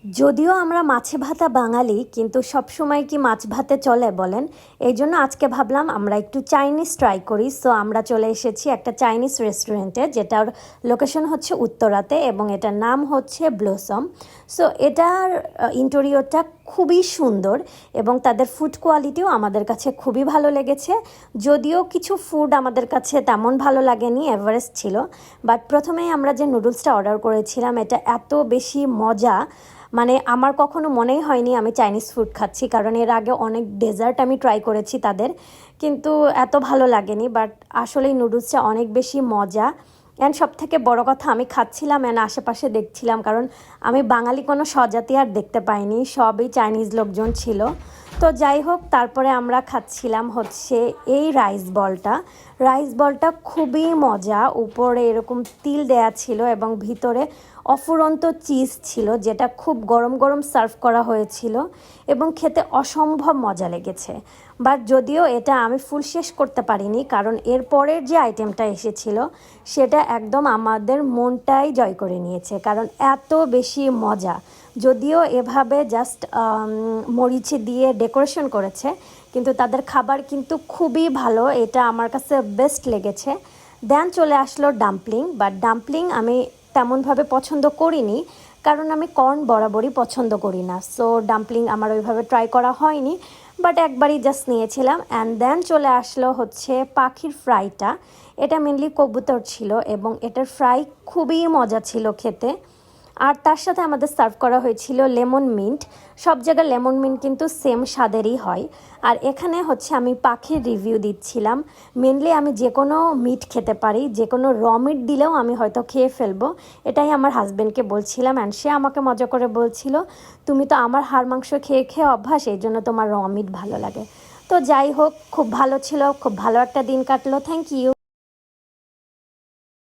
যদিও আমরা মাছে ভাতা বাঙালি কিন্তু সব সময় কি মাছ ভাতে চলে বলেন। এই জন্য আজকে ভাবলাম আমরা একটু চাইনিজ ট্রাই করি। সো আমরা চলে এসেছি একটা চাইনিজ রেস্টুরেন্টে, যেটার লোকেশন হচ্ছে উত্তরাতে এবং এটার নাম হচ্ছে ব্লসম। সো এটার ইন্টেরিয়রটা খুবই সুন্দর এবং তাদের ফুড কোয়ালিটিও আমাদের কাছে খুবই ভালো লেগেছে। যদিও কিছু ফুড আমাদের কাছে তেমন ভালো লাগেনি, এভারেস্ট ছিল। বাট প্রথমেই আমরা যে নুডলসটা অর্ডার করেছিলাম এটা এত বেশি মজা, মানে আমার কখনো মনেই হয়নি আমি চাইনিজ ফুড খাচ্ছি, কারণ এর আগে অনেক ডেজার্ট আমি ট্রাই করেছি তাদের, কিন্তু এত ভালো লাগেনি। বাট আসলে এই নুডলসটা অনেক বেশি মজা। অ্যান্ড সব থেকে বড় কথা, আমি খাচ্ছিলাম অ্যান্ড আশেপাশে দেখছিলাম, কারণ আমি বাঙালি কোনো স্বজাতি আর দেখতে পাইনি, সবই চাইনিজ লোকজন ছিল। তো যাই হোক, তারপরে আমরা খাচ্ছিলাম হচ্ছে এই রাইস বলটা খুবই মজা। উপরে এরকম তিল দেয়া ছিল এবং ভিতরে অফুরন্ত চিজ ছিল, যেটা খুব গরম গরম সার্ভ করা হয়েছিল এবং খেতে অসম্ভব মজা লেগেছে। বাট যদিও এটা আমি ফুল শেষ করতে পারিনি, কারণ এর পরের যে আইটেমটা এসেছিল সেটা একদম আমাদের মনটাই জয় করে নিয়েছে, কারণ এত বেশি মজা। যদিও এভাবে জাস্ট মরিচ দিয়ে ডেকোরেশন করেছে, কিন্তু তাদের খাবার কিন্তু খুবই ভালো, এটা আমার কাছে বেস্ট লেগেছে। দেন চলে আসলো ডাম্পলিং, বাট ডাম্পলিং আমি তেমনভাবে পছন্দ করিনি, কারণ আমি কর্ন বরাবরই পছন্দ করি না। সো ডাম্পলিং আমার ওইভাবে ট্রাই করা হয়নি, বাট একবারই জাস্ট নিয়েছিলাম। অ্যান্ড দেন চলে আসলো হচ্ছে পাখির ফ্রাইটা। এটা মেনলি কবুতর ছিল এবং এটার ফ্রাই খুবই মজা ছিল খেতে। আর তার সাথে আমাদের সার্ভ করা হয়েছিল লেমন মিন্ট। সব জায়গায় লেমন মিন্ট কিন্তু সেম স্বাদেরই হয়। আর এখানে হচ্ছে আমি পাখির রিভিউ দিচ্ছিলাম। মেনলি আমি যে কোনো মিট খেতে পারি, যে কোনো র মিট দিলেও আমি হয়তো খেয়ে ফেলবো, এটাই আমার হাজব্যান্ডকে বলছিলাম। অ্যান্ড সে আমাকে মজা করে বলছিল, তুমি তো আমার হাড় মাংস খেয়ে খেয়ে অভ্যাস, এই জন্য তোমার র মিট ভালো লাগে। তো যাই হোক, খুব ভালো ছিল, খুব ভালো একটা দিন কাটলো। Thank you.